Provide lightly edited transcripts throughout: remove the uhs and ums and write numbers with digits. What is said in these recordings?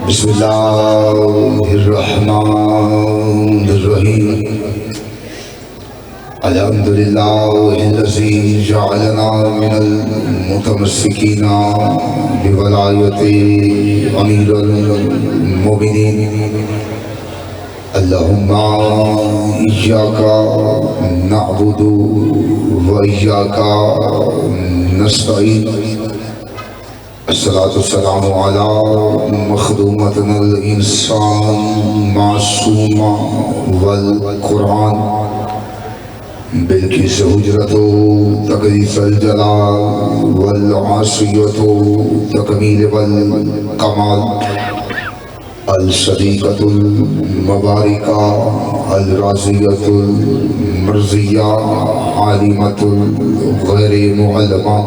बिस्मिल्लाहिर्रहमानिर्रहीम अल्हम्दुलिल्लाहिल्लज़ी जअलना मिनल मुतमस्सिकीना बिवलायति अमीरुल मोमिनीन अल्लाहुम्मा इय्याका नअबुदु व इय्याका नस्तईन अस्सलातु वस्सलामु अला मखदूमतिल इंसान मासूमा वल कुरान बिल्किस हुजरतो तकदीसल जलाल वल आसियतो तकमील वल कमाल अल सदीक़तुल मुबारिका अल राज़ियतुल मर्ज़िया आलिमतुल गैर मुअल्लमा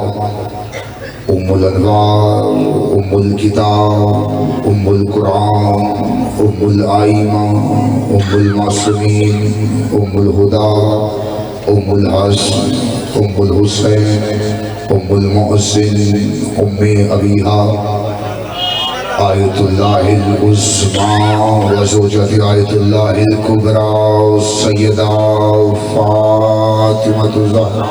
उम्मुल अनवार उम्मुल किताब उम्मुल कुरान उम्मुल आइमा उम्मुल मासूमीन उम्मुल हुदा उम्मुल हसन उम्मुल हुसैन उम्मुल मुहसिन उम्मे अबीहा आयतुल्लाहिल उज़्मा व ज़ौजति आयतुल्लाहिल कुबरा सय्यदा फातिमातुज़ ज़हरा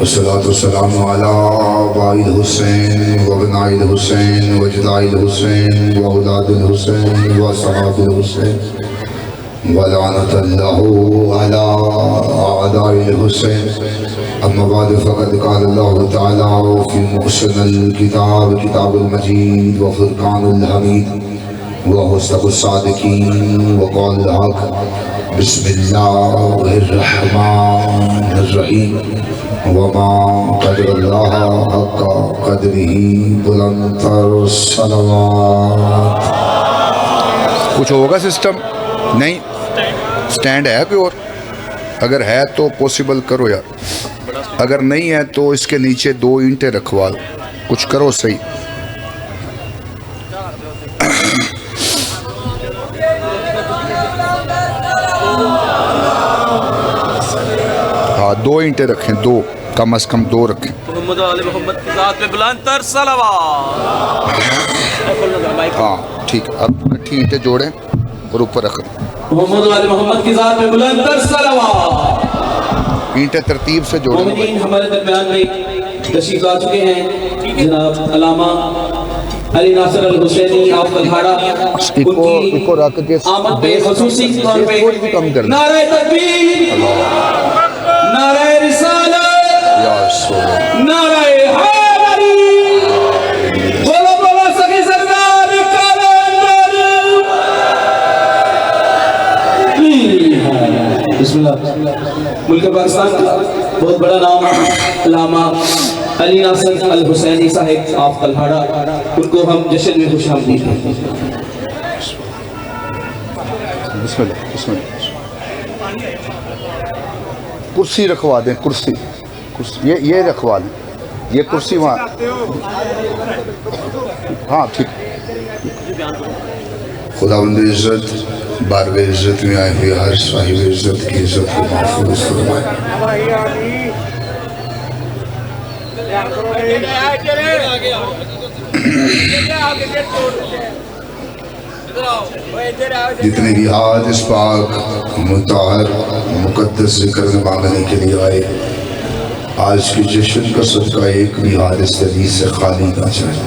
वस्सलातु वस्सलामु अला वाइल हुसैन व अबनाइल हुसैन व जदाइल हुसैन व औलादिल हुसैन व सहाबिल हुसैन व लानतुल्लाहु अला आदाइल हुसैन अम्मा बाद फ़क़द क़ाल अल्लाहु तआला फ़ी मुहसनिल किताबुल मजीद व फ़ुरक़ानुल हमीद व हुस्नुस सादिक़ीन व क़ौलुल हक़ बिस्मिल्लाहिर्रहमानिर्रहीम वमा क़दरुल्लाह हक़्क़ क़द्रिही बुलंदतर सलवात। कुछ होगा सिस्टम? नहीं, स्टैंड है कोई और? अगर है तो पॉसिबल करो यार, अगर नहीं है तो इसके नीचे 2 ईंटें रखवा लो, कुछ करो सही। हाँ, 2 ईंटें रखें, 2 कम से कम 2 रखें। मोहम्मद की ज़ात पे बुलंदतर सलवात। हाँ ठीक, अब इकट्ठी ईंटें जोड़ें और ऊपर रख दें। मोहम्मद की ज़ात पे बुलंदतर सलवात। ईंटें तरतीब से जोड़ें। हमारे दरमियान में तशरीफ ला चुके हैं जनाब अल्लामा अली नासिर अल हुसैनी ऑफ कलहाड़ा। इनको रख के आमद पे ख़ुसूसी तौर पे कम कर दें। नारे तकबीर, नारे रिसालत, नारे हैदरी, बोलो बोलो सभी सरदार कलंदर। बिस्मिल्लाह। मुल्क पाकिस्तान का बहुत बड़ा नाम अल्लामा अली नासिर अल हुसैनी साहिब ऑफ कलहाड़ा, उनको हम जश्न में खुशामदीद कहते हैं। बिस्मिल्लाह बिस्मिल्लाह। कुर्सी रखवा दें, कुर्सी ये रखवा दें, ये कुर्सी वहाँ। हाँ ठीक। खुदावंद इज़्ज़त बारगाह इज़्ज़त में आए हुए हर साहिब इज़्ज़त की इज़्ज़त को महफूज फरमाए। जितने भी हाथ इस पाक मुताहर मुक़द्दस ज़िक्र में मांगने के लिए आए, आज के जश्न का सदका एक भी हाथ इस हदीस से खाली ना जाए।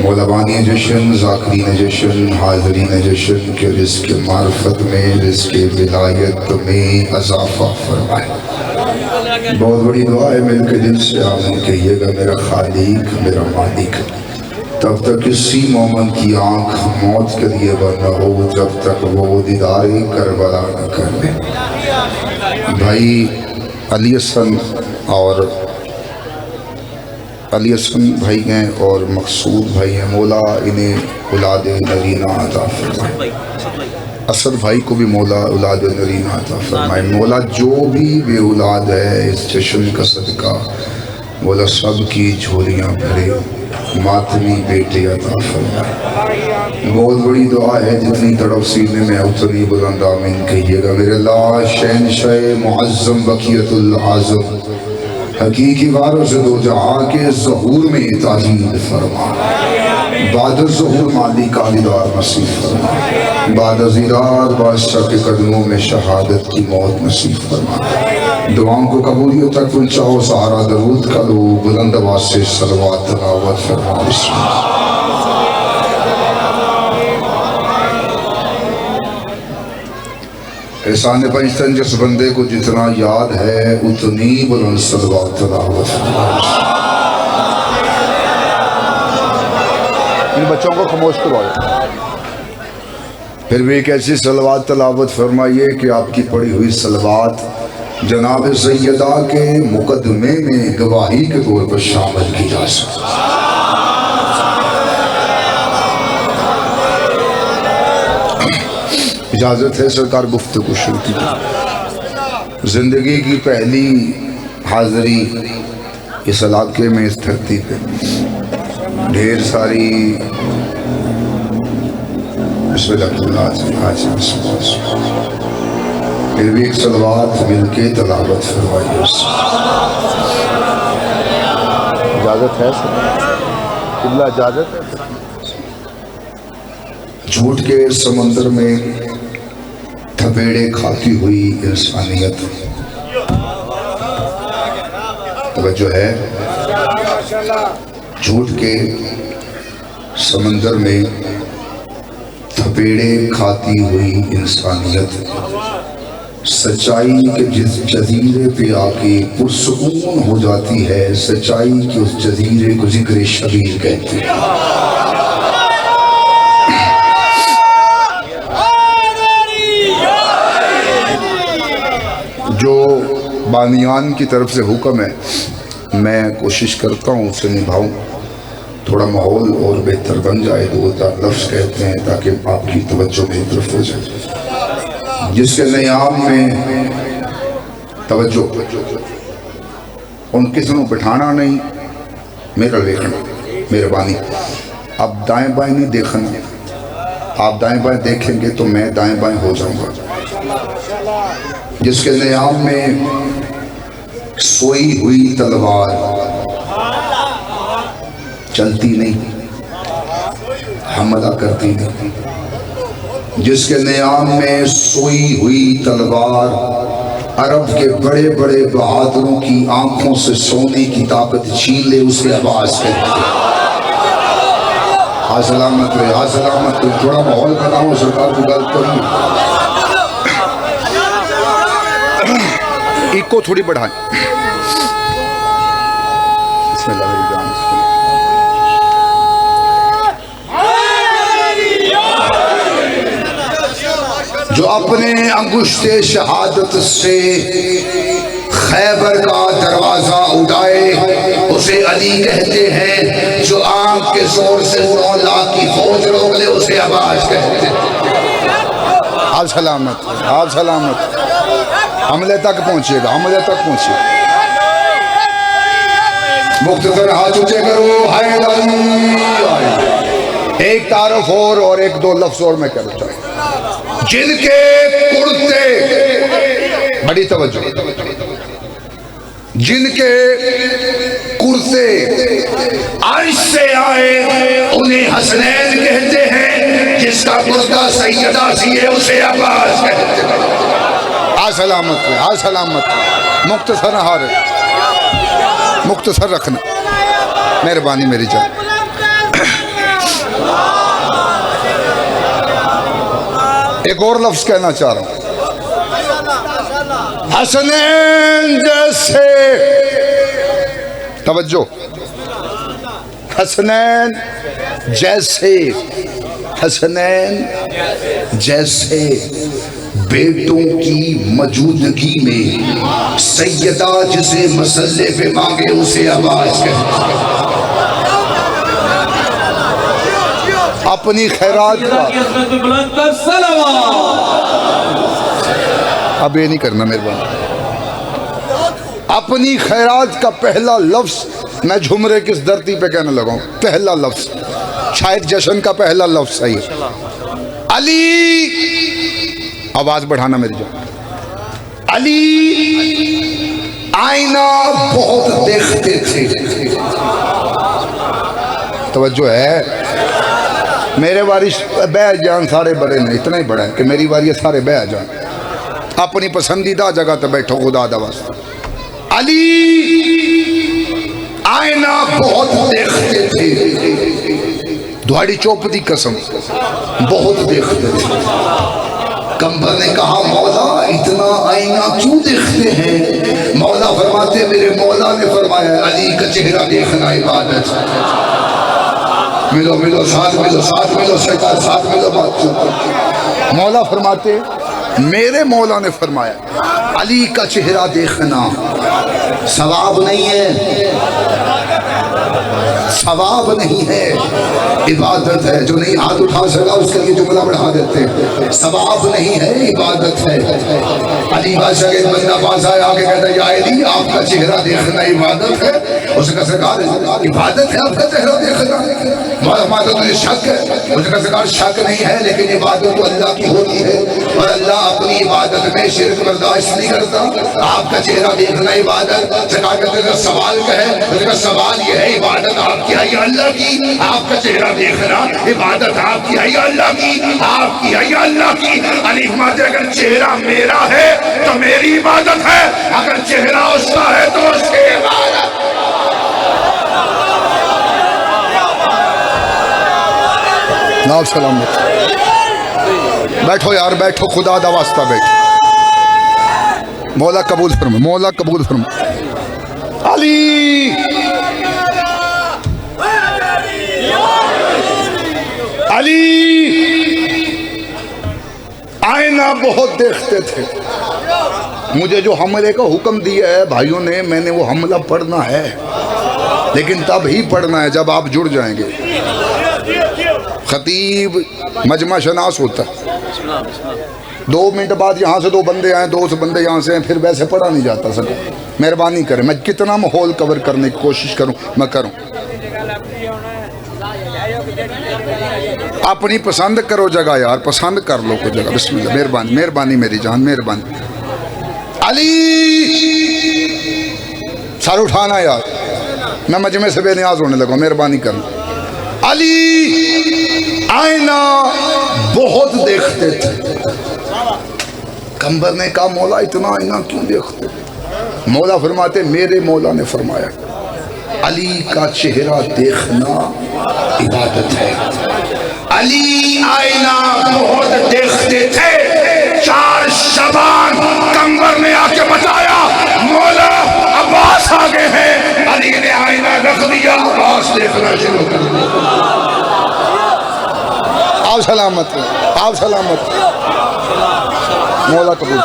मौलवानी जश्न, ज़ाकिरीन जश्न, हाज़रीन जश्न के रिज़्क़ मार्फत में, रिज़्क़ विलायत में इज़ाफ़ा फरमाए। बहुत बड़ी दुआ है, मिल के दिल से आमीन कहिएगा। मेरा खालिक, मेरा मालिक, तब तक किसी मोमन की आँख मौत के लिए बंद हो जब तक वो दीदारे करबला न कर ले। भाई अली हसन भाई हैं और मकसूद भाई हैं, मौला इन्हें औलाद नरीना अता फरमाए। असद भाई को भी मौला औलाद नरीना अता फरमाए। मौला जो भी बे औलाद है इस जश्न का सदका मौला सब की झोलियाँ भरे, मातमी बेटे अता फरमाए। बहुत बड़ी दुआ है, जितनी तड़प सीने में उतनी बुलंद आमीन कहिएगा। मेरे अल्लाह शहनशाह मुअज़्ज़म बक़ियतुल आज़म हकीकी वारों से दो जहाँ के ज़हूर में ताजील फरमा, बाद ज़हूर माली का दीदार नसीब फरमा, बाद ज़ीरार बादशाह के कदमों में शहादत की मौत नसीब फरमा। दुआओं को कबूलियत तक पहुँचाओ, सहारा दरूद का लो, बुलंद आवाज़ से सलवात तिलावत फरमा। एहसान पंचतन जिस बंदे को जितना याद है उतनी बुलंद सलवात तिलावत। इन बच्चों को खामोश करवाओ। फिर भी एक ऐसी सलवात तिलावत फरमाइए कि आपकी पढ़ी हुई सलवात जनाब सैयदा के मुकदमे में गवाही के तौर पर शामिल की जा सके। इजाज़त है सरकार, गुफ्तगू शुरू की। ज़िंदगी की पहली हाज़री इस इलाके में, इस धरती पे ढेर सारी फिर भी एक सलवात मिल के तलावत फरमाइए। इजाज़त है सर, इजाज़त है। झूठ के समंदर में थपेड़े खाती हुई इंसानियत, तवज्जो है। झूठ के समंदर में थपेड़े खाती हुई इंसानियत सच्चाई के जिस जजीरे पे आके पुरसुकून हो जाती है, सच्चाई के उस जजीरे को जिक्र शबीर कहते हैं। जो बानियान की तरफ से हुक्म है मैं कोशिश करता हूँ उसे निभाऊँ। थोड़ा माहौल और बेहतर बन जाए, दो चार लफ्ज़ कहते हैं ताकि आपकी तवज्जो मेरी तरफ हो जाए। जिसके नियाम में तवज्जो उन किसी को बिठाना नहीं, मेरा देखना मेहरबानी। आप दाएं बाएं नहीं देखना, आप दाएं बाएं देखेंगे तो मैं दाएं बाएं हो जाऊंगा। जिसके नियाम में सोई हुई तलवार चलती नहीं, हमला करती नहीं। जिसके नियाम में सोई हुई तलवार अरब के बड़े बड़े बहादुरों की आंखों से सोने की ताकत छीन ले, उसे आवाज करती है। सलामत रहे, सलामत रहे। थोड़ा माहौल बनाओ, सरकार को गलत करिए। इको थोड़ी बढ़ाएं। जो अपने अंगुश्ते शहादत से खैबर का दरवाजा उड़ाए उसे अली कहते हैं। जो आंख के जोर से 9 लाख की फौज रोक ले उसे अब्बास कहते हैं। आप सलामत, आप सलामत। हमले तक पहुंचिएगा, हमले तक पहुंचिए। मुख्तसर हाथ ऊंचे करो, हाय एक तारफ और एक दो लफ्ज और मैं कहना चाहूँ। जिनके कुर्ते, बड़ी तवज्जो, जिनके कुर्ते अर्श से आए उन्हें हसनैन कहते हैं। जिसका कुर्ता सैयदा सी है उसे अब्बास कहते हैं। सलामत है, आ सलामत। मुख्तसर हार, मुख्तसर रखना मेहरबानी मेरी जान। एक और लफ्ज कहना चाह रहा हूं। हसनैन जैसे, तवज्जो, हसनैन जैसे, हसनैन जैसे बेटों की मौजूदगी में सैयदा जिसे मसल्ले पे मांगे उसे आवाज कहते। अपनी खैरात का, अब ये नहीं करना मेहरबानी। अपनी खैरात का पहला लफ्ज मैं झुमरे किस धरती पे कहने लगा हूं। पहला लफ्ज, शायद जश्न का पहला लफ्ज सही है, अली। आवाज बढ़ाना मेरी जान। अली आईना बहुत देखते थे। तवज्जो है, मेरे वारिस बह जान सारे बड़े ने, इतना ही बड़ा है कि मेरी वारी सारे बह जान, अपनी पसंदीदा जगह तो बैठो खुदा दा वास्ता। अली आईना बहुत देखते थे, दुआड़ी चौप दी कसम बहुत देखते थे। कंबर ने कहा मौला इतना आईना क्यों देखते हैं? मौला फरमाते मेरे मौला ने फरमाया अली का चेहरा देखना इबादत। मिलो मिलो साथ मिलो साथ मिलो सरकार साथ मिलो बात। मौला फरमाते मेरे मौला ने फरमाया अली का चेहरा देखना सवाब नहीं है, सवाब नहीं है, इबादत है। जो नहीं हाथ उठा सका उसके लिए जुमला बढ़ा देते हैं, सवाब नहीं है इबादत है। अली बादशाह के बंदा पास आया आके कहता है या अली आपका चेहरा देखना इबादत है। उसका सरकार इबादत है आपका चेहरा देखना? माता तुझे शक है? उसका सरकार शक नहीं है, लेकिन इबादत तो अल्लाह की होती है और अल्लाह अपनी इबादत में शिरक बर्दाश्त नहीं करता। आपका चेहरा देखना इबादत। सरकार कहते हैं सवाल क्या है? उसका सवाल यह है इबादत आपकी है या अल्लाह की? आपका चेहरा देखना इबादत आपकी है या अल्लाह की? आपकी है या अल्लाह की? अली फरमाते अगर चेहरा मेरा है तो मेरी इबादत है, अगर चेहरा उसका है तो उसकी इबादत। नाम सलामत। बैठो यार बैठो, खुदा दा वास्ता बैठो। मौला कबूल फरमा, मौला कबूल फरमा। अली अली आईना बहुत देखते थे। मुझे जो हमले का हुक्म दिया है भाइयों ने, मैंने वो हमला पढ़ना है, लेकिन तब ही पढ़ना है जब आप जुड़ जाएंगे। खतीब मजमा शनास होता है, 2 मिनट बाद यहाँ से 2 बंदे आए, 2 बंदे यहाँ से हैं, फिर वैसे पढ़ा नहीं जाता सर। मेहरबानी करें, मैं कितना माहौल कवर करने की कोशिश करूँ मैं करूँ। अपनी पसंद करो जगह यार, पसंद कर लो कोई जगह। बिस्मिल्लाह, मेहरबानी मेहरबानी मेरी जान मेहरबानी। अली सर उठाना यार, मैं मजमे से बेनियाज होने लगा, मेहरबानी करना। अली आईना बहुत देखते थे। कंबर ने कहा मौला इतना आईना क्यों देखते? मौला फरमाते मेरे मौला ने फरमाया अली का चेहरा देखना इबादत है। अली आईना बहुत देखते थे। 4 शबान कंबर ने आके बताया मौला अब्बास आ गए हैं। अली ने आईना रख दिया, अब्बास देखना शुरू कर दिया। आप सलामत, आप सलामत। मौला कबूल।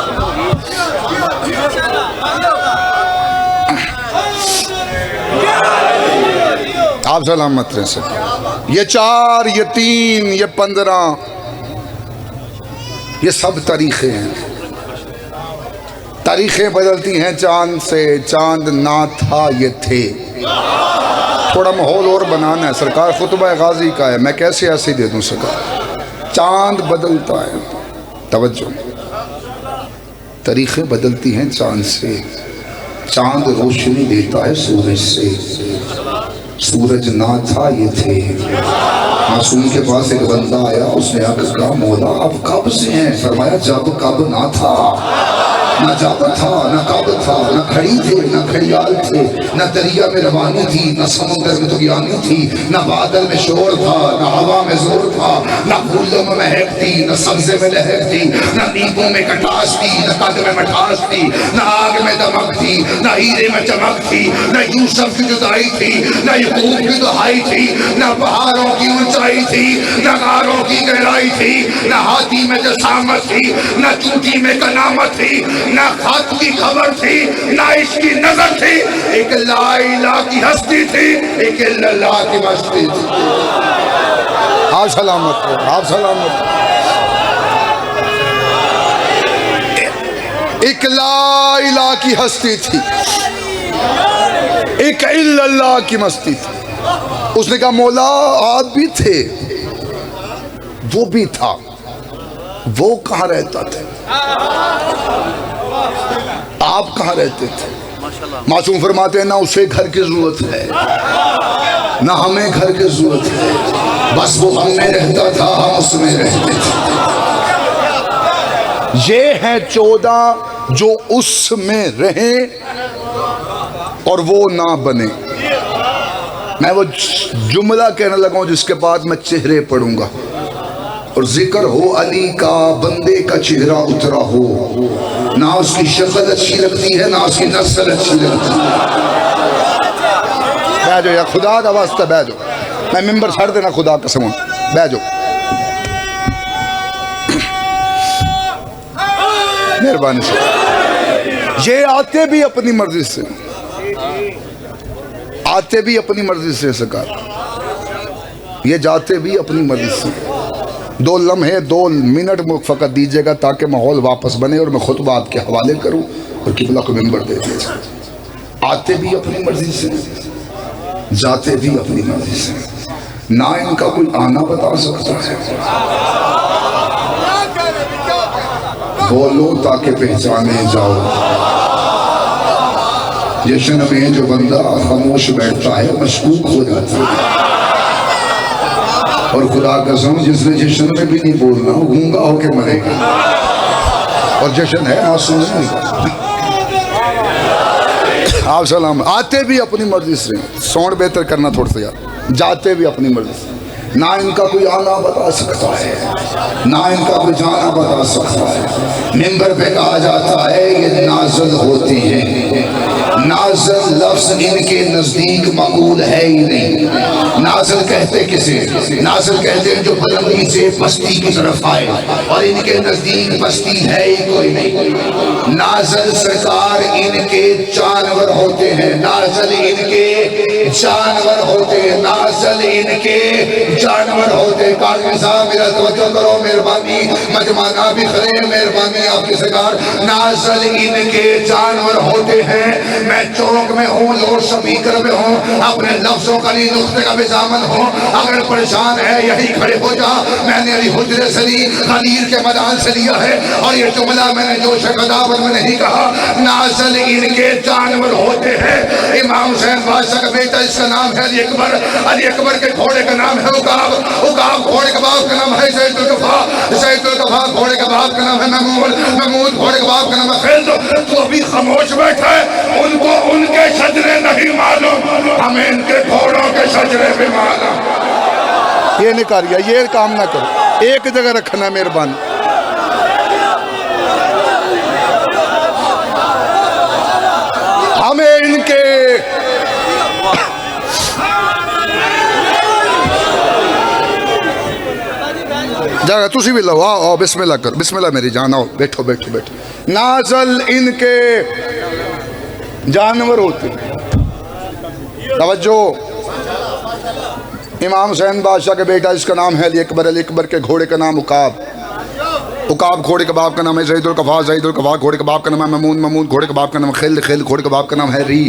आप सलामत रहे सर। ये 4, ये 3, ये 15, ये सब तारीखें हैं। तारीखें बदलती हैं चांद से। चांद ना था ये थे। थोड़ा माहौल और बनाना है सरकार, खुतबा गाजी का है, मैं कैसे ऐसे दे दूं सरकार? चांद बदलता है, तवज्जो। तारीखें बदलती हैं चांद से। चांद रोशनी देता है सूरज से। सूरज ना था ये थे। मासूम के पास एक बंदा आया, उसने आकर कहा मौला आप कब से हैं? फरमाया जब कब ना था, ना जब था ना कब था, ना खड़ी थे ना खड़ियाल थे, ना दरिया में रवानी थी, ना समुद्र में तुगियानी थी, ना बादल में शोर था, ना हवा में जोर था, ना फूलों में महक थी, ना सब्जे में लहक थी, ना नींबू में कटास थी, ना कद में मठास थी, ना आग में दमक थी, ना हीरे में चमक थी, ना यूसुफ की जुदाई थी, ना यकूब की दुहाई थी, ना पहाड़ों की ऊंचाई थी, ना गारों की गहराई थी, ना हाथी में जसामत थी, ना चूटी में कनामत थी, ना खात की खबर थी, ना इसकी नजर थी। एक ला इलाहा की हस्ती थी, एक अल्लाह की मस्ती थी। आप सलामत हो, आप सलामत। एक ला इलाहा की हस्ती थी, एक अल्लाह की मस्ती थी। उसने कहा मौला आप भी थे, वो भी था, वो कहाँ रहता था? आप कहाँ रहते थे? मासूम फरमाते हैं ना उसे घर की जरूरत है ना हमें घर की जरूरत है, बस वो हमने रहता था हम उसमें रहते थे। ये हैं 14 जो उसमें रहे और वो ना बने। मैं वो जुमला कहने लगा हूं जिसके बाद मैं चेहरे पढ़ूंगा और जिक्र हो अली का, बंदे का चेहरा उतरा हो, ना उसकी शक्ल अच्छी लगती है ना उसकी नस्ल अच्छी लगती है। बैठो यार, खुदा का वास्ता बैठो, मैं मिंबर छाड़ देना खुदा कसम, बैठो मेहरबानी से। ये आते भी अपनी मर्जी से, आते भी अपनी मर्जी से सरकार, ये जाते भी अपनी मर्जी से। 2 लम्हे 2 मिनट फ़कत दीजिएगा ताकि माहौल वापस बने और मैं खुतबा आपके हवाले करूं और किबला को मिंबर दे दिया जाए। आते भी अपनी मर्जी से, जाते भी अपनी मर्जी से, ना इनका कोई आना बता सकता है। बोलो ताकि पहचाने जाओ। जश्न में जो बंदा खामोश बैठता है मशकूक हो जाता है, और खुदा कसम जिसने जश्न में भी नहीं बोलना वो गूंगा होके मरेगा। और जश्न है ना सुनने का। आप सलाम। आते भी अपनी मर्जी से, सौंड बेहतर करना थोड़ा सा यार, जाते भी अपनी मर्जी से, ना इनका कोई आना बता सकता है ना इनका कोई जाना बता सकता है। मिंबर पे कहा जाता है ये नाज़िल होती है, नाज़िल लफ्ज़ इनके नज़दीक मकबूल है ही नहीं। नाज़िल कहते किसे? नाज़िल कहते हैं जो बुलंदी से पस्ती की तरफ आए, और इनके नज़दीक पस्ती है ही कोई नहीं। नाज़िल सरकार इनके जानवर होते हैं, नाज़िल इनके जानवर होते हैं, नाज़िल इनके जानवर होते। काजी साहब मेरा तवज्जो करो, मेहरबानी, मजमाना भी करे, मेहरबानी आपकी सरकार। नाज़िल इनके जानवर होते हैं। मैं चौक में हूँ, लोड स्पीकर में हूँ, अपने लफ्जों का नहीं नुक्ते का बेजामन हूँ। अगर परेशान है यही खड़े हो जा। मैंने अली हुजरे से ली, खलील के मैदान से लिया है, और ये जुमला मैंने जोश कदावत में नहीं कहा। नाज़िल इनके जानवर होते हैं। इमाम हुसैन बादशाह का बेटा, इसका नाम है अली अकबर। अली अकबर के घोड़े का नाम है उकाब, उकाब घोड़े के बाप का नाम है ज़ैदुल कफ़ा, ज़ैदुल कफ़ा घोड़े के बाप का नाम है महमूद, महमूद घोड़े के बाप का नाम है खिल्द। तो अभी खामोश बैठा है, उनको उनके शजरे नहीं मालूम, हमें इनके घोड़ों के शजरे भी मालूम। ये नहीं करिए, ये काम ना करो, एक जगह रखना मेहरबानी। हमें इनके जगह तुसी भी लो, आओ बिस्मिल्लाह करो, बिस्मिल्लाह मेरी जान, आओ बैठो बैठो बैठो। नाज़िल इनके जानवर होते। तवज्जो, इमाम हुसैन बादशाह के बेटा, इसका नाम है अली अकबर। अली अकबर के घोड़े का नाम उकाब, उकाब घोड़े के बाप का नाम है ज़ैदुल कफ़ा, ज़ैदुल कफ़ा घोड़े के बाप का नाम है महमूद, महमूद घोड़े के बाप का नाम है खिल्द, खिल्द घोड़े के बाप का नाम है री।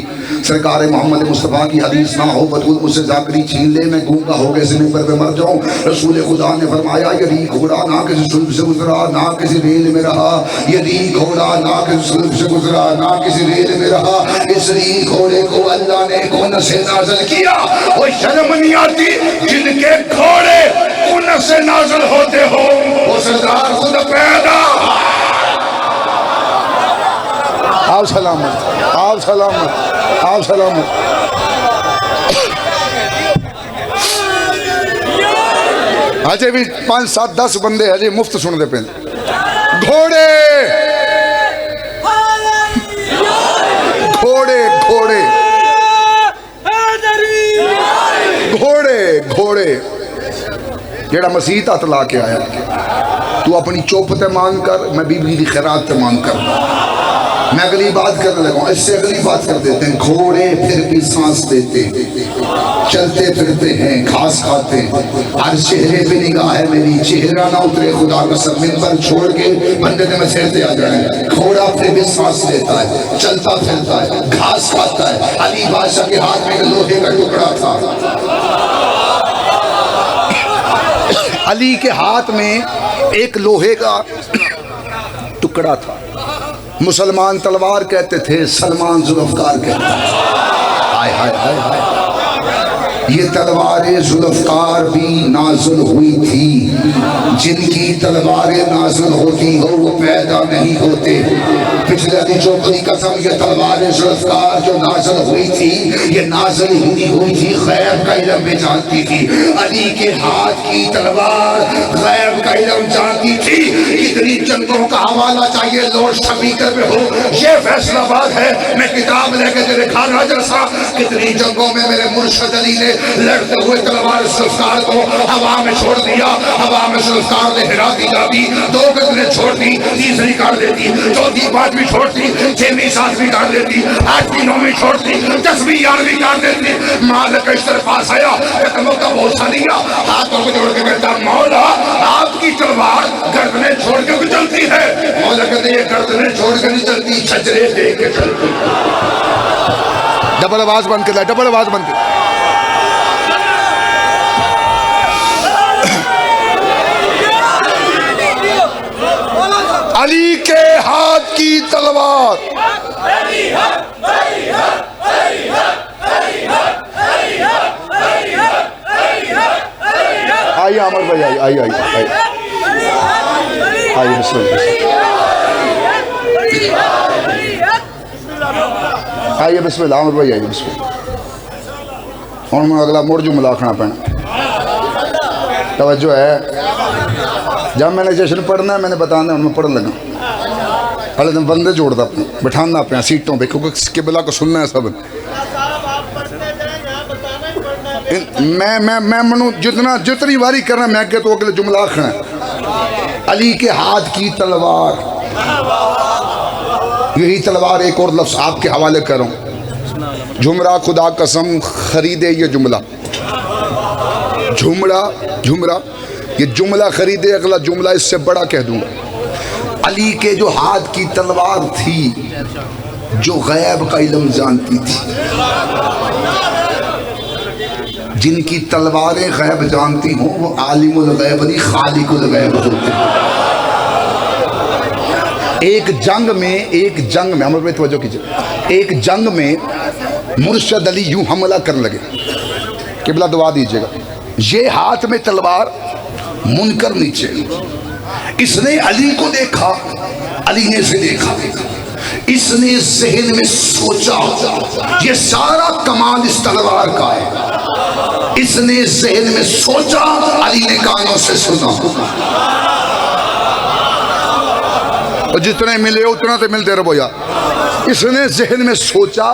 सरकार मोहम्मद मुस्तफ़ा की हदीस ना हो बतूल मुझसे ज़ाकरी छीन ले, मैं गूंगा हो गए ज़मीन पर मर जाऊँ। रसूल खुदा ने फरमाया ये री घोड़ा ना किसी सुल्ब से गुजरा ना किसी रेल में रहा, ये री घोड़ा ना किसी सुल्ब से गुजरा ना किसी रेल में रहा। इस री घोड़े को अल्लाह ने कौन से नाज़िल किया? वो शर्म नहीं आती जिनके घोड़े कौन से नाज़िल होते हो, वो सरदार खुद पैदा। आप सलामत, आप सलामत, आप सलामत। अजय भी 5 7 10 बंदे अजय मुफ्त सुनते पे। घोड़े घोड़े घोड़े घोड़े घोड़े जेड़ा मसीह हथ ला के आया, तू अपनी चुप ते मांग कर, मैं बीबी की खैरात ते मांग कर। मैं अगली बात करने लगा, इससे अगली बात कर देते हैं। घोड़े फिर भी सांस देते, चलते फिरते हैं, घास खाते, हर चेहरे पे निगाह है मेरी, चेहरा ना उतरे खुदा का सब मिंबर छोड़ के बंदे ने मैं चलते आ जाए। घोड़ा फिर भी सांस लेता है, चलता फिरता है, घास खाता है। अली बादशाह के हाथ में लोहे का टुकड़ा था, अली के हाथ में एक लोहे का टुकड़ा था। मुसलमान तलवार कहते थे, सलमान जुल्फकार कहते थे। हाय हाय हाय हाय। ये तलवारें जुल्फकार भी नाजुल हुई थी। जिनकी तलवारें नाजुल होती हो वो पैदा नहीं होते। पिछले दिन चौकड़ी कसम, ये तलवारें जुल्फकार जो नाजुल हुई थी, ये नाजुल हुई थी गैब का इल्म में जानती थी। अली के हाथ की तलवार गैब का इल्म जानती थी। कितनी जंगों का हवाला चाहिए लोड स्पीकर में हो, ये फैसलाबाद है। मैं किताब लेके तेरे खाना जैसा, कितनी जंगों में मेरे मुर्शद अली ने लड़ते हुए तलवार जुल्फकार को हवा में छोड़ दिया। हवा में जुल्फकार ने हिरा दी जाती, 2 गजरें छोड़ दी, तीसरी काट देती, चौथी पांचवी छोड़ती, 6वीं 7वीं काट देती, 8वीं 9वीं छोड़ती, 10वीं 11वीं काट देती। मालिक इस तरह पास आया, कदमों का भरोसा लिया, हाथों को जोड़ के कहता, मौला आपकी तलवार गर्दनें छोड़ के भी चलती है। मौला कहते ये गर्दनें छोड़ के नहीं चलती, छजरे दे के चलती। डबल आवाज बंद कर, डबल आवाज बंद कर। अली के हाथ की तलवार, आइए अमर भाई, आइए आइए आइए आइए, आइए बिस्मिल्लाह अमर भाई, आइए बिस्मिल्लाह। और मैं अगला मुड़ जुमला आखना पैना, तवज्जो है। जब मैंने जश्न पढ़ना है मैंने बताना, मैं पढ़न लगा हले दिन बंदे जोड़ता अपने बिठाना पे सीटों पे, क्योंकि किबला को सुनना है सब। मैं मनु जितनी बारी करना मैं के तो अगले जुमला आखना है। अली के हाथ की तलवार, यही तलवार एक और लफ्ज आपके हवाले करूं। झुमरा खुदा कसम खरीदे, ये जुमला झुमरा ये जुमला खरीदे, अगला जुमला इससे बड़ा कह दूंगा। अली के जो हाथ की तलवार थी, जो गैब का इल्म जानती थी। जिनकी तलवारें गैब जानती हों वो आलिमुल गैब नहीं खालिकुल गैब होते हैं। एक जंग में अमर में तवज्जो कीजिए, एक जंग में मुर्शद अली यूं हमला करने लगे। किबला दुआ दीजिएगा। ये हाथ में तलवार, मुनकर नीचे। इसने अली को देखा, अली ने इसे देखा। इसने ज़हन में सोचा, ये सारा कमाल इस तलवार का है। इसने ज़हन में सोचा, अली ने कानों से सुना। और जितने मिले उतना तो मिलते रहो यार। इसने ज़हन में सोचा,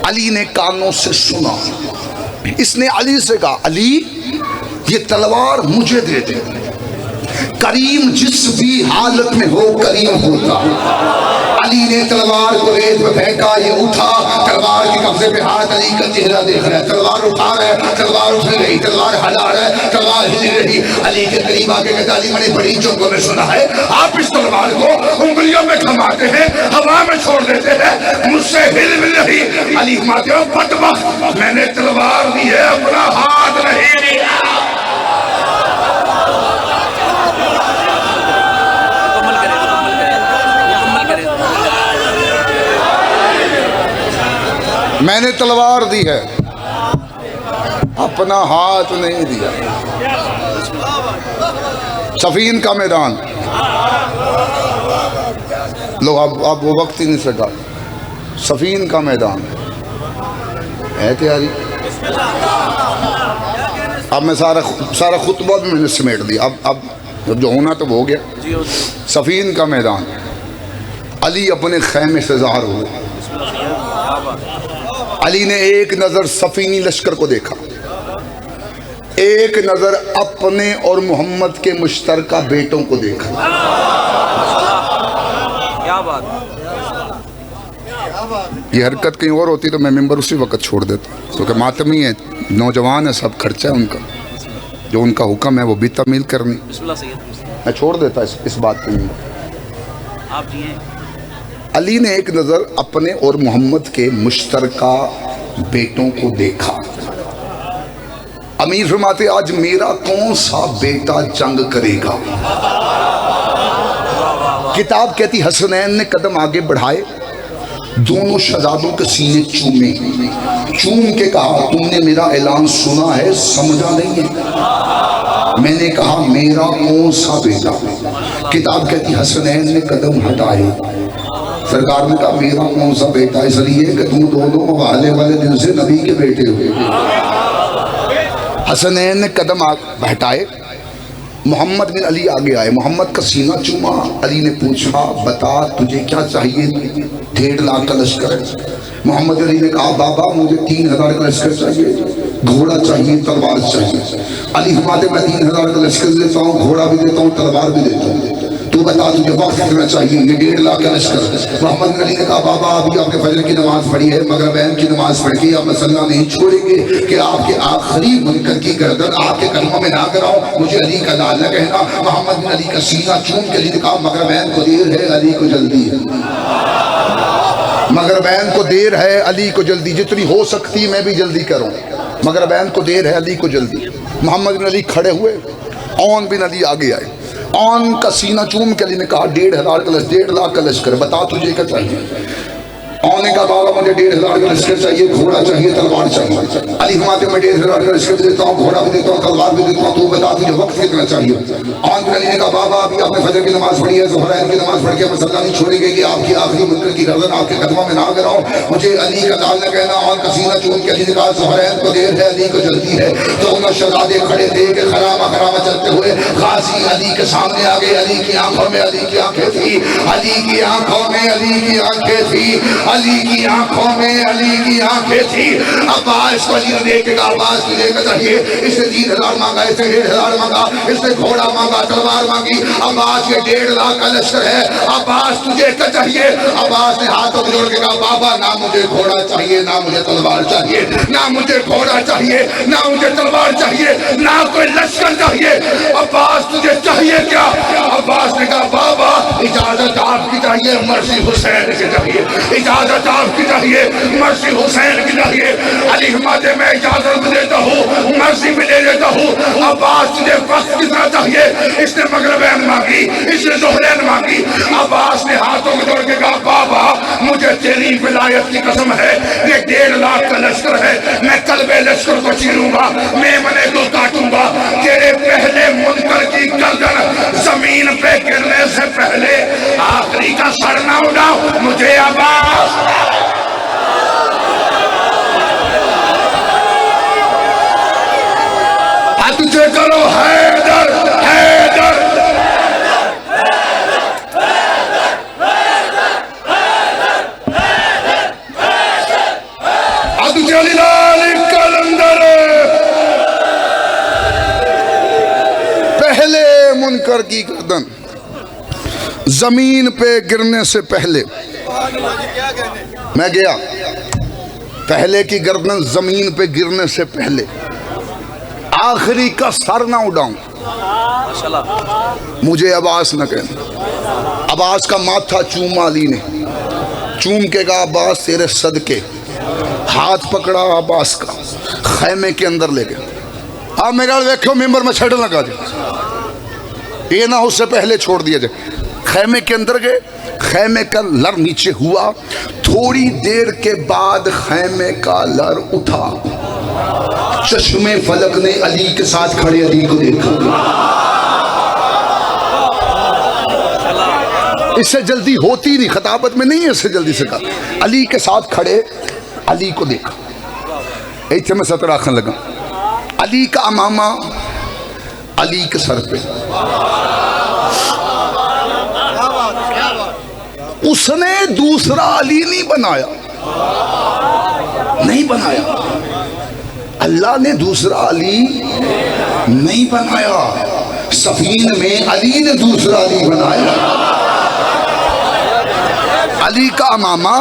अली ने कानों से सुना। इसने अली से कहा, अली ये तलवार मुझे दे दे। करीम जिस भी हालत में हो करीम होता। अली ने तलवार को रेत में फेंका, ये उठा, तलवार के कब्जे पे हाथ, अली का चेहरा देख रहा है। तलवार उठा रहा है, तलवार उठ रही, तलवार हला रहा है, तलवार हिल रही। अली के करीब आके कहता, अली मैंने बड़ी चौकों में सुना है आप इस तलवार को उंगलियों में थमाते हैं, हवा में छोड़ देते हैं, मुझसे हिल भी नहीं। अली फरमाते हो बदबख्त, मैंने तलवार दी है, अपना हाथ नहीं दिया। मैंने तलवार दी है, अपना हाथ नहीं दिया। सफीन का मैदान, लो अब वो वक्त ही नहीं सका। सफीन का मैदान है तैयारी। अब मैं सारा खुतबा भी मैंने समेट दिया। अब जो होना तो वो हो गया। सफीन का मैदान, अली अपने खैमे से ज़ाहिर हुए। अली ने एक नजर सफीनी लश्कर को देखा, एक नजर अपने और मोहम्मद के मुश्तरका बेटों को देखा। क्या बात, ये हरकत कहीं और होती तो मैं मेंबर उसी वक्त छोड़ देता, क्योंकि मातमी है, नौजवान है, सब खर्चा है उनका, जो उनका हुक्म है वो भी तमील करनी। मैं छोड़ देता इस बात को। आप अली ने एक नज़र अपने और मोहम्मद के मुश्तरका बेटों को देखा। अमीर फरमाते, आज मेरा कौन सा बेटा जंग करेगा। किताब कहती हसनैन ने कदम आगे बढ़ाए, दोनों शहजादों के सीने चूमे, चूम के कहा तुमने मेरा ऐलान सुना है, समझा नहीं है? मैंने कहा मेरा कौन सा बेटा? किताब कहती हसनैन ने कदम हटाए, सरकार ने कहा मेरा कौन सा बेटा, इसलिए कि तुम दोनों मवाले वाले दिन से नबी के बेटे हुए। हसनैन ने कदम हटाए, मोहम्मद बिन अली आगे आए, मोहम्मद का सीना चूमा। अली ने पूछा बता तुझे क्या चाहिए? 1.5 लाख का लश्कर है। मोहम्मद अली ने कहा बाबा मुझे 3000 का लश्कर चाहिए, घोड़ा चाहिए, तलवार चाहिए। अली फरमाते मैं 3000 का लश्कर देता हूँ, घोड़ा भी देता हूँ, तलवार भी देता हूँ, तू बता तुझे वक्त कितना चाहिए? ये 1.5 लाख का लश्कर। मोहम्मद अली ने कहा बाबा अभी आपने फजर की नमाज पढ़ी है, मगर बहन की नमाज पढ़ के आप मसला नहीं छोड़ेंगे कि आपके आखिरी मुनकर की गर्दन आपके कदमों में ना कराऊं, मुझे अली का नाम न कहना। मोहम्मद बिन अली का सीना चूम के अली ने कहा मगर बहन को देर है, अली को जल्दी है, मगर बहन को देर है, अली को जल्दी, जितनी हो सकती मैं भी जल्दी करूं, मगर बहन को देर है, अली को जल्दी। मोहम्मद बिन अली खड़े हुए, औन बिन अली आगे आए, औन का सीना चूम के अली ने कहा 1.5 लाख का लश्कर, बता तुझे क्या चाहिए? औन ने कहा बाबा मुझे 1.5 का लश्कर चाहिए, घोड़ा चाहिए, तलवार चाहिए। अली फरमाते मैं 1.5 का लश्कर देता हूँ, घोड़ा भी देता हूँ, तलवार भी देता हूँ, तू बता तुझे वक्त कितना चाहिए? औन बिन अली ने कहा बाबा अभी आपने फजर की नमाज पढ़ी है, ज़ुहरैन की नमाज पढ़ के मसला नहीं छोड़ेंगे कि आपकी आखिरी मुनकर की गर्दन आपके कदमों में ना कराऊं, मुझे अली का नाम न कहना। औन का सीना चूम के अली ने कहा ज़ुहरैन को देर है, अली को जल्दी है। दोनों शहजादे खड़े थे कि खरामा खरामा चलते हुए गाजी अली के सामने आ गए। अली की आंखों में अली की आंखें थी, अली की आंखों में अली की आंखें थी, अली की आंखों में अली की आंखें थी। अब्बास को अली ने देखेगा, अब्बास को लेकर चाहिए, इसने 3000 मांगा, इसने 1.5 मांगा, इसने घोड़ा मांगा, तलवार मांगी। अब्बास ये 1.5 लाख का लश्कर है, अब्बास तुझे क्या चाहिए? अब्बास ने हाथों को जोड़ के कहा बाबा ना मुझे घोड़ा चाहिए, ना मुझे तलवार चाहिए, ना मुझे घोड़ा चाहिए, ना मुझे तलवार चाहिए, ना कोई लश्कर चाहिए। अब्बास तुझे चाहिए क्या? अब्बास ने कहा बाबा इजाजत आपकी चाहिए, मर्जी हुसैन की चाहिए, इजाजत आपकी चाहिए, मर्जी हुसैन की चाहिए। अली फरमाते मैं इजाजत भी देता हूँ, मर्जी भी दे देता हूँ। अब्बास तुझे वक्त कितना चाहिए? इसने मगरबैन मांगी, इसने ज़ुहरैन मांगी। अब्बास ने हाथों में जोड़ के कहा बाबा मुझे तेरी विलायत की कसम है, ये 1.5 लाख का लश्कर है, मैं कल्बे लश्कर को चीरूंगा, मेमने को काटूंगा, तेरे पहले मुनकर की गर्दन जमीन पे गिरने से पहले आखिरी का सर ना उड़ाओ, मुझे अब्बास। तुझे करो हैदर हैदर, पहले मुनकर की गर्दन जमीन पे गिरने से पहले मैं गया, पहले की गर्दन जमीन पे गिरने से पहले आखिरी का सर ना उड़ाऊं, मुझे अब्बास न कहना। अब्बास का माथा चूमा अली ने, चूम के कहा अब्बास तेरे सदके, हाथ पकड़ा अब्बास का, खैमे के अंदर ले गए। अब मेरा देखो मेंबर में छड़ लगा जाए, ये ना उससे पहले छोड़ दिया जाए। खैमे के अंदर गए, खैमे का लर नीचे हुआ, थोड़ी देर के बाद खैमे का लर उठा, चश्मे फलक ने अली के साथ खड़े अली को देखा। इससे जल्दी होती नहीं, खताबत में नहीं है इससे जल्दी से कहा। अली के साथ खड़े अली को देखा, ऐसे में सतर आखन लगा, अली का अमामा अली के सर पे, उसने दूसरा अली नहीं बनाया, नहीं बनाया, अल्लाह ने दूसरा अली नहीं बनाया, सफीन में अली ने दूसरा अली बनाया। अली का अमामा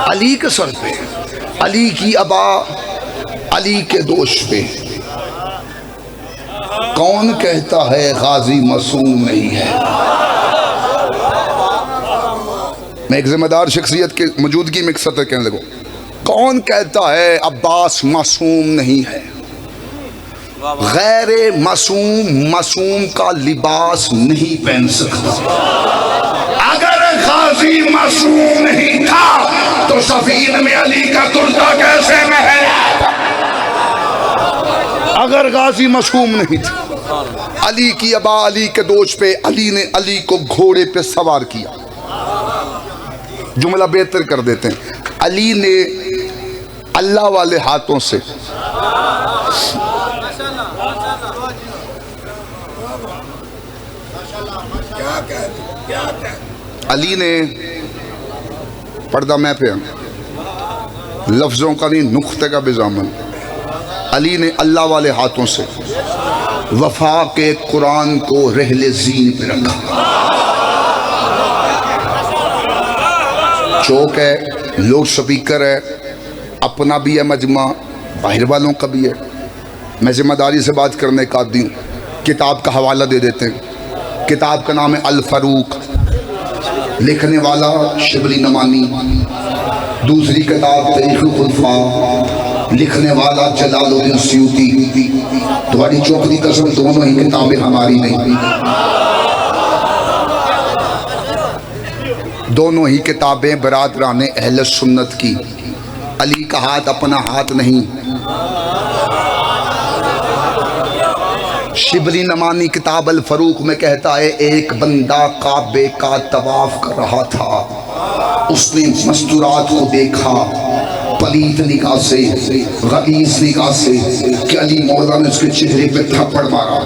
अली के सर पे, अली की अबा अली के दोष पे। कौन कहता है गाजी मासूम नहीं है? मैं एक जिम्मेदार शख्सियत की मौजूदगी में एक सतर कहने लगूं, कौन कहता है अब्बास मासूम नहीं है? गैर मासूम मासूम का लिबास नहीं पहन सकता। अगर गाजी मासूम नहीं था तो सफीन में अली का कुर्ता कैसे महल? अगर गाजी मासूम नहीं था, अली की अबा अली के दोष पे अली ने अली को घोड़े पे सवार किया। जुमला बेहतर कर देते हैं, अली ने अल्लाह वाले हाथों से अली ने पर्दा मैं पे लफ्ज़ों का नहीं नुक्ते का बेजामन, अली ने अल्लाह वाले हाथों से वफा के कुरान को रहले ज़ीन पे रखा। चौक है, लोड स्पीकर है, अपना भी है मजमा, बाहर वालों का भी है। मैं जिम्मेदारी से बात करने का आदी हूँ। किताब का हवाला दे देते हैं। किताब का नाम है अल फ़ारूक, लिखने वाला शिबली नमानी। दूसरी किताब तारीख़ुल खुलफा, लिखने वाला जलालुद्दीन सयूती। तुम्हारी चौकरी कसम, दोनों ही किताबें हमारी नहीं, दोनों ही किताबें बरादराने अहले सुन्नत की। अली का हाथ अपना हाथ नहीं। शिबली नमानी किताब अल फ़ारूक में कहता है, एक बंदा काबे का तवाफ कर रहा था, उसने मस्तूरात को देखा पलीत निगाह से, गलीज़ निगाह से, कि अली मौला ने उसके चेहरे पे थप्पड़ मारा।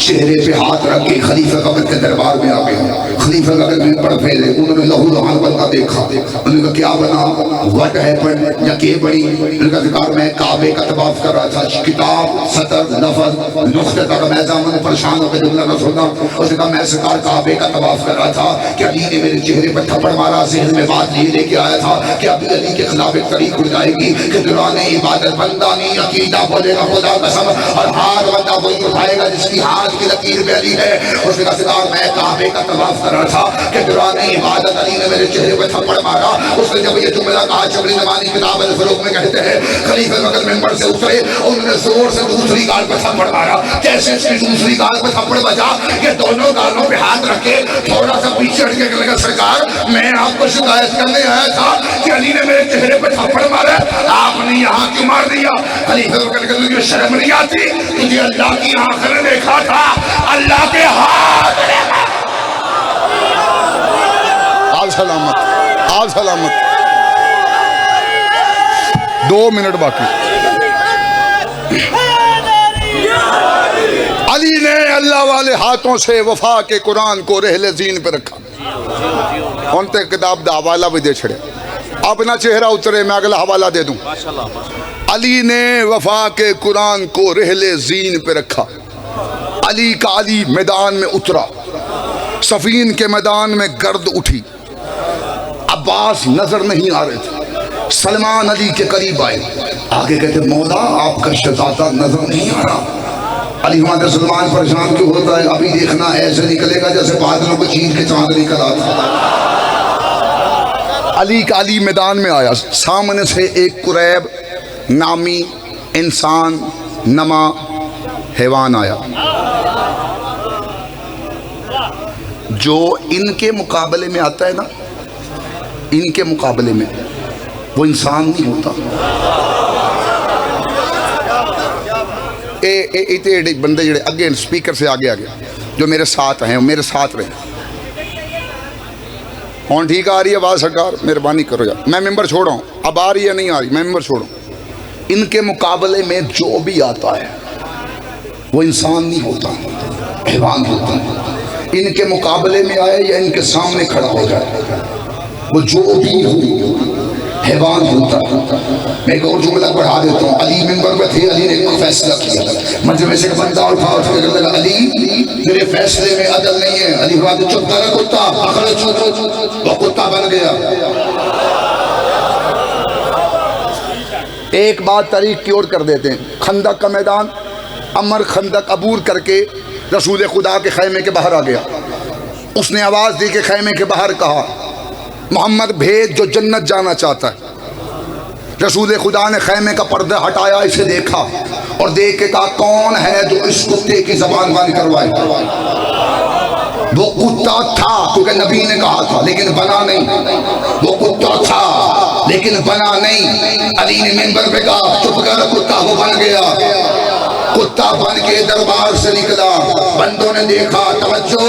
चेहरे पे हाथ रख के खलीफा कब्र के दरबार में आ गए। खलीफा कब्र में पड़ फेरे, उन्होंने लहू लुहान बनता देखा। उन्होंने कहा क्या बना, व्हाट हैपेंड, या के बनी? उन्होंने कहा मैं काबे का तवाफ कर रहा था। किताब सतर लफ्ज़ नुक्ते तक मैं जामन परेशान होकर जुमला न सुना। उसने कहा मैं सरकार काबे का तवाफ कर रहा था कि अली ने मेरे चेहरे पर थप्पड़ मारा। ज़हन में बात ये लेके आया था कि अभी अली के खिलाफ एक तरीक उड़ जाएगी कि दौरान इबादत बंदा नहीं अकीदा बोलेगा खुदा कसम, और हाथ बंदा वही उठाएगा जिसकी हाथ की लकीर में अली है। उसने कहा मैं काबे का तवाफ कर रहा था कि दौरान इबादत अली ने मेरे चेहरे पर थप्पड़ मारा। उसने जब ये जुमला कहा, शिबली नमानी किताब अल फ़ारूक में कहते हैं, खलीफे मगर मेंबर से उतरे, उन्होंने जोर से दूसरी गाल पर थप्पड़ मारा। जैसे इसकी दूसरी गाल पर थप्पड़ बजा कि दोनों गालों पे हाथ रखे थोड़ा सा पीछे हट के लगा, सरकार मैं आपको शिकायत करने आया था कि अली ने मेरे चेहरे पर थप्पड़ मारा, आपने यहाँ क्यों मार दिया? खलीफे मगर तुझे शर्म नहीं आती? तुझे अल्लाह की आंख ने देखा था, अल्लाह के हाथ। आज सलामत, आज सलामत। 2 मिनट बाकी। अली ने अल्लाह वाले हाथों से वफा के कुरान को रहले ज़ीन पे रखा। उनते किताब दा हवाला भी दे छड़े, अपना चेहरा उतरे, मैं अगला हवाला दे दूं। अली ने वफा के कुरान को रहले ज़ीन पे रखा। अली का अली मैदान में उतरा, सफीन के मैदान में गर्द उठी। अब्बास नजर नहीं आ रहे थे। सलमान अली के करीब आए, आगे कहते मौला आपका शहजादा नजर नहीं आ रहा। अली हमारे सलमान परेशान क्यों होता है? अभी देखना ऐसे निकलेगा जैसे बादलों को चीर के चांद निकल आता। अली का अली मैदान में आया, सामने से एक कुरैब नामी इंसान नमा हैवान आया, जो इनके मुकाबले में आता है ना, इनके मुकाबले में वो इंसान नहीं होता। ए बंदे जड़े अगे स्पीकर से आगे जो मेरे साथ हैं, मेरे साथ रहे। कौन ठीक आ रही है आवाज़? सरकार मेहरबानी करो यार, मैं मेंबर छोड़ रहा हूँ। अब आ रही है नहीं आ रही? मैं मेंबर छोड़ूँ। इनके मुकाबले में जो भी आता है वो इंसान नहीं होता, हैवान होता है। इनके मुकाबले में आए या इनके सामने खड़ा हो जाए, वो जो भी हो हैवान होता। मैं एक और जुमला बढ़ा देता हूँ। अली मिंबर में थे, अली ने एक फैसला किया। मंजर से एक बंदा उठा लगा, अली तेरे फैसले में अदल नहीं है। अली बात चुप कर, कुत्ता वो कुत्ता बन गया। एक बात तारीख की ओर कर देते हैं। खंदक का मैदान, अमर खंदक अबूर करके रसूल खुदा के खैमे के बाहर आ गया। उसने आवाज़ दी कि खैमे के बाहर कहा, मोहम्मद भेज जो जन्नत जाना चाहता है। रसूल खुदा ने खैमे का पर्दा हटाया, इसे देखा और देख के कहा कौन है जो इस कुत्ते की जबान बंद करवाए। वो कुत्ता था क्योंकि नबी ने कहा था, लेकिन बना नहीं। वो कुत्ता था लेकिन बना नहीं। अली ने मिंबर पे कहा चुप कर, कुत्ता वो बन गया। कुत्ता बन के दरबार से निकला, बंदों ने देखा, तवज्जो,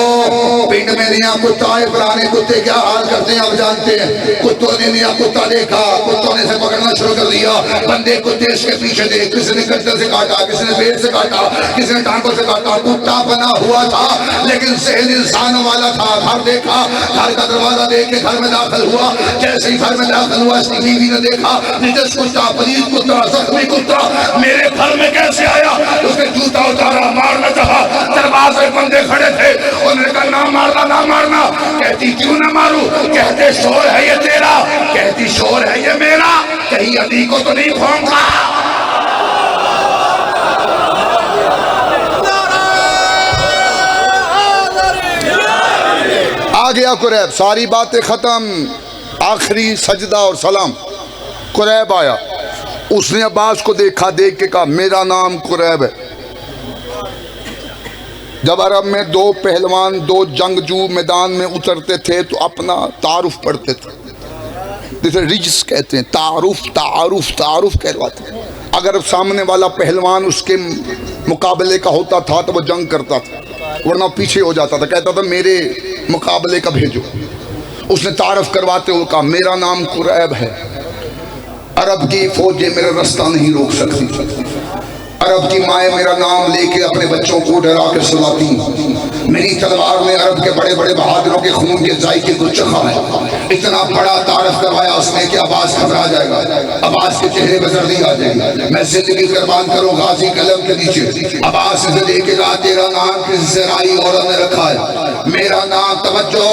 पिंड में नया कुत्ता है। पुराने कुत्ते क्या हाल करते हैं आप जानते हैं। कुत्तों ने नया कुत्ता देखा, कुत्तों ने से पकड़ना शुरू कर दिया। बंदे कुत्ते इसके पीछे देख, किसी ने गर्दन से काटा, किसी ने पेट से काटा, किसी ने टांगों से काटा। कुत्ता बना हुआ था लेकिन सहल इंसानों वाला था। घर देखा, घर का दरवाजा देख के घर में दाखिल हुआ। जैसे ही घर में दाखिल हुआ, इसकी बीवी ने देखा निजस कुत्ता, पलीद कुत्ता, जख्मी कुत्ता मेरे घर में कैसे आया। उसने जूता उतारा, मारना चाहा, दरबार से बंदे खड़े थे। उन्होंने कहा ना मारना, ना मारना। कहती क्यों ना मारूं। कहते शोर है ये तेरा, कहती शोर है ये मेरा, कहीं अली को तो नहीं भौंका। आ गया कुरैब, सारी बातें खत्म, आखिरी सजदा और सलाम। कुरैब आया, उसने अब्बास को देखा, देख के कहा मेरा नाम कुरैब है। जब अरब में दो पहलवान, दो जंगजू मैदान में उतरते थे तो अपना तारुफ पढ़ते थे, जैसे रिजस कहते हैं, तारुफ तारुफ तारुफ कहलाते हैं। अगर सामने वाला पहलवान उसके मुकाबले का होता था तो वो जंग करता था, वरना पीछे हो जाता था, कहता था मेरे मुकाबले का भेजो। उसने तारुफ करवाते हुए कहा मेरा नाम कुरैब है, अरब की फौजें मेरा रास्ता नहीं रोक सकती। अरब की माएँ मेरा नाम लेके अपने बच्चों को डरा के सुलाती। मेरी तलवार में अरब के बड़े बड़े बहादुरों के खून के जायके को चखा है। इतना बड़ा तारफ करवाया उसने कि अब्बास घबरा जाएगा, अब्बास के चेहरे पर जर्दी आ जाएगी। मैं जिंदगी कुर्बान करूँ गाजी कलम के नीचे। अब्बास से लेके कहा तेरा नाम किस जराई औरत ने रखा है। मेरा नाम, तवज्जो,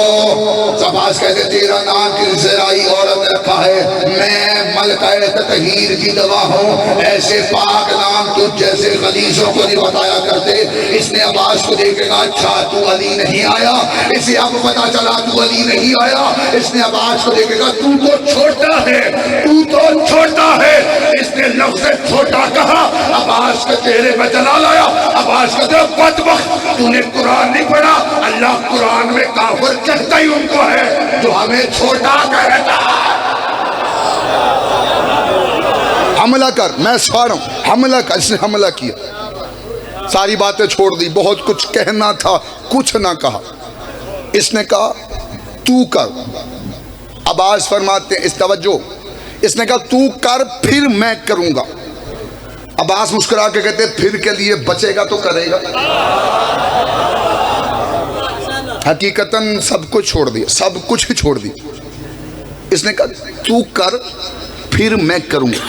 अब्बास कहते तेरा नाम किस जराई औरत ने रखा है। मैं मलका ततहीर की दवा हूँ। ऐसे पाक नाम तुझ जैसे गलीजों को नहीं बताया करते। इसने अब्बास को देखेगा, अच्छा तू अली नहीं आया। इसे अब पता चला तू अली नहीं आया। इसने अब्बास को देखेगा, तू तो छोटा है, तू तो छोटा है। इसने लफ्ज़ छोटा कहा, अब्बास के चेहरे पर जलाल आया। अब्बास कहते बदबख्त, तूने कुरान नहीं पढ़ा। अल्लाह कुरान में काफिर कहता ही उनको है जो हमें छोटा कहता। हमला कर, मैं सवार हूं, हमला कर। इसने हमला किया, सारी बातें छोड़ दी। बहुत कुछ कहना था, कुछ ना कहा। इसने कहा तू कर। अब्बास फरमाते हैं, इस तवज्जो, इसने कहा तू कर फिर मैं करूंगा। अब्बास मुस्कुरा के कहते फिर के लिए बचेगा तो करेगा। हकीकतन सब कुछ छोड़ दिया, सब कुछ ही छोड़ दिया। इसने कहा तू कर फिर मैं करूंगा।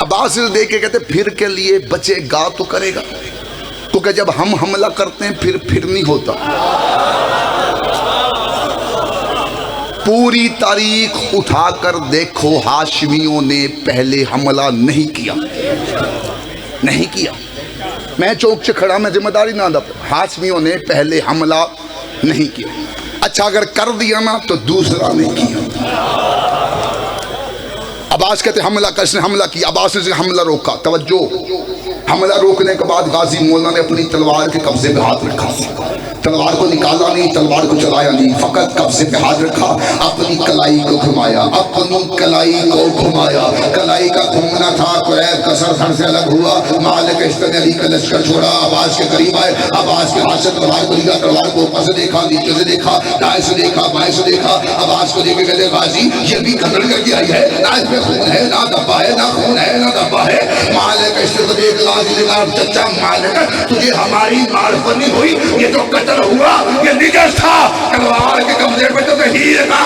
अब्बास देख के कहते फिर के लिए बचेगा तो करेगा, क्योंकि जब हम हमला करते हैं फिर नहीं होता। पूरी तारीख उठाकर देखो, हाशमियों ने पहले हमला नहीं किया, नहीं किया। मैं चौक से खड़ा, मैं जिम्मेदारी ना दब। हाशमियों ने पहले हमला नहीं किया। अच्छा अगर कर दिया ना तो दूसरा नहीं किया। अब्बास कहते हमला कर, इसने हमला किया। अब्बास ने हमला रोका। तवज्जो, हमला रोकने के बाद गाजी मौलाना ने अपनी तलवार के कब्जे पे हाथ रखा। तलवार को निकाला नहीं, तलवार को चलाया नहीं, फकत कब्जे पे हाथ रखा। अपनी कलाई को घुमाया, अपनी कलाई को घुमाया। कलाई का घूमना था, कुरैब का सर धड़ से अलग हुआ। मालिक इश्क़ अली का लश्कर छोड़ा, अब्बास के करीब आए। अब्बास के हाथ से तलवार को लिया, तलवार को ऊपर से देखा, नीचे से देखा, दाएं से देखा, बाएं से देखा। अब्बास को देखे कहते गाजी ये भी कतल करके आई है, ना इसमें खून है ना धब्बा है, ना खून है ना धब्बा है। मालिक इश्क़ को देख चचा मालिक तुझे हमारी मार्फत नहीं हुई, ये तो कत्ल हुआ, ये निजस था। तलवार के कब्जे पे तो हीर का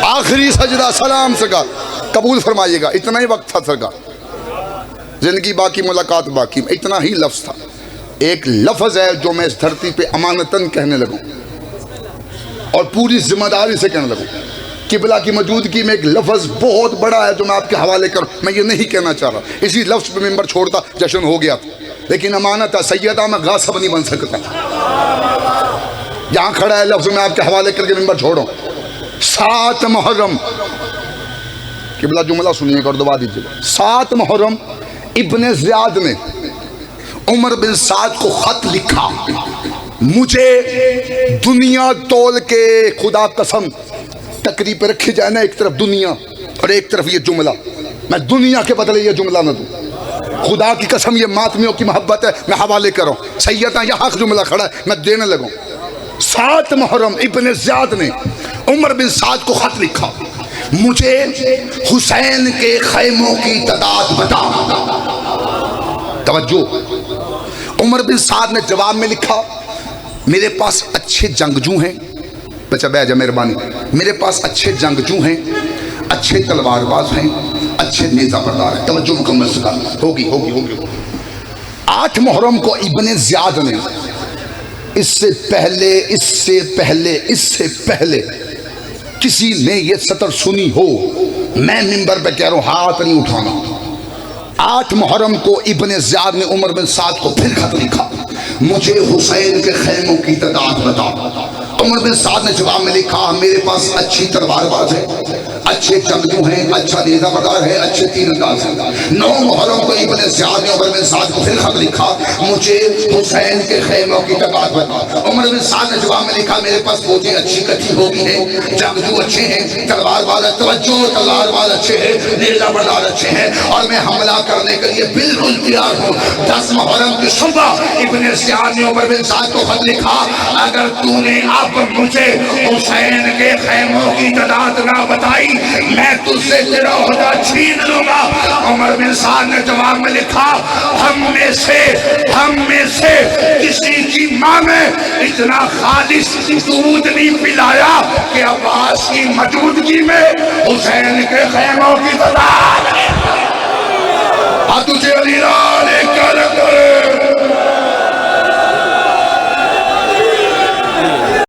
आखिरी सजदा सलाम सरकार कबूल फरमाइएगा। इतना ही वक्त था सरकार, जिंदगी बाकी मुलाकात बाकी। इतना ही लफ्ज था। एक लफ्ज है जो मैं इस धरती पे अमानतन कहने लगूं और पूरी जिम्मेदारी से कहने लगूं। किबला की मौजूदगी में एक लफ्ज़ बहुत बड़ा है जो मैं आपके हवाले करूं। मैं ये नहीं कहना चाह रहा, इसी लफ्ज़ पे मिंबर छोड़ता जश्न हो गया। लेकिन अमानत है सैयदा, मैं गासिब नहीं बन सकता। जहां खड़ा है लफ्ज में आपके हवाले करके मिंबर छोड़ो। 7 मुहर्रम किबला जुमला सुनिएगा और दबा दीजिएगा। 7 मुहर्रम इब्ने ज़ियाद ने उमर बिन साद को खत लिखा, मुझे दुनिया तोल के, खुदा कसम तकरीब पे रखी जाए ना, एक तरफ दुनिया और एक तरफ ये जुमला, मैं दुनिया के बदले ये जुमला न दूं। खुदा की कसम ये मातमियों की मोहब्बत है, मैं हवाले करूं। सैयदा यहाँ जुमला खड़ा है, मैं देने लगूं। 7 मुहर्रम इब्ने ज़ियाद ने उमर बिन साद को खत लिखा, मुझे हुसैन के खैमों की तादाद बता। तवज्जो, उमर बिन साद ने जवाब में लिखा, मेरे पास अच्छे जंगजू हैं। बच्चा बैजा मेहरबानी, मेरे पास अच्छे जंगजू हैं, अच्छे तलवारबाज हैं, अच्छे नेज़ा बरदार हैं। तवज्जो मुकम्मल से होगी होगी होगी। 8 मुहर्रम को इब्ने ज़ियाद ने, इससे पहले किसी ने ये सतर सुनी हो, मैं मिंबर पे कह रहा हूं, हाथ नहीं उठाना। 8 मुहर्रम को इब्ने ज़ियाद ने उमर बिन साद को फिर खत लिखा, मुझे हुसैन के खैमों की तादाद बता। उमर बिन साद ने जवाब में लिखा, मेरे पास अच्छी तलवारबाज है, अच्छे जंगजू हैं, अच्छा नेज़ा बरदार है, अच्छे तीरंदाज हैं। 9 मुहर्रम को इब्ने ज़ियाद ने उमर बिन साद को फिर खत लिखा, मुझे हुसैन के खैमों की तादाद बता। उमर बिन साद ने जवाब में लिखा, मेरे पास फौजें अच्छी कच्ची होगी हैं, जंगजू अच्छे हैं, तलवारबाज, तवज्जो तलवारबाज अच्छे हैं, नेज़ा बरदार अच्छे हैं, और मैं हमला करने के लिए बिल्कुल तैयार हूँ। 10 मुहर्रम की सुबह इब्ने ज़ियाद ने उमर बिन साद को खत लिखा, अगर तूने अब मुझे हुसैन के खैमों की तादाद ना बताई, मैं तुझसे तेरा ओहदा छीन लूंगा। उमर बिन साद ने जवाब में लिखा, हम में से किसी की मां में इतना खालिस दूध नहीं पिलाया कि अब्बास की मौजूदगी में हुसैन के खैमों की तादाद तुझे अली लाल कर